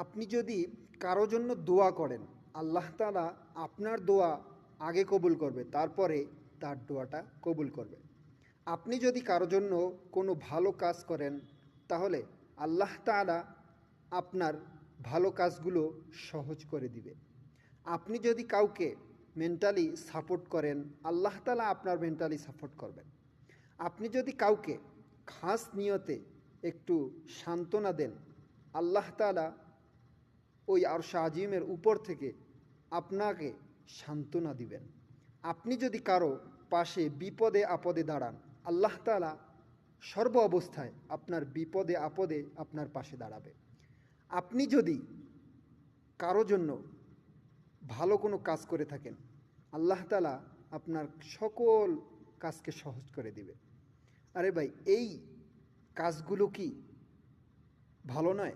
আপনি যদি কারো জন্য দোয়া করেন, আল্লাহ তাআলা আপনার দোয়া আগে কবুল করবে, তারপরে তার দোয়াটা কবুল করবে। আপনি যদি কারো জন্য কোনো ভালো কাজ করেন, তাহলে আল্লাহ তাআলা আপনার ভালো কাজগুলো সহজ করে দিবে। আপনি যদি কাউকে মেন্টালি সাপোর্ট করেন, আল্লাহ তাআলা আপনার মেন্টালি সাপোর্ট করবেন। আপনি যদি কাউকে খাস নিয়তে একটু সান্ত্বনা দেন, আল্লাহ তাআলা ওই আরশ আজিমের উপর থেকে আপনাকে সান্ত্বনা দিবেন। আপনি যদি কারো পাশে বিপদে আপদে দাঁড়ান, আল্লাহ তাআলা সর্ব অবস্থায় আপনার বিপদে আপদে আপনার পাশে দাঁড়াবে। আপনি যদি কারো জন্য ভালো কোনো কাজ করে থাকেন, আল্লাহ তাআলা আপনার সকল কাজকে সহজ করে দিবে। আরে ভাই, এই কাজগুলো কি ভালো নয়?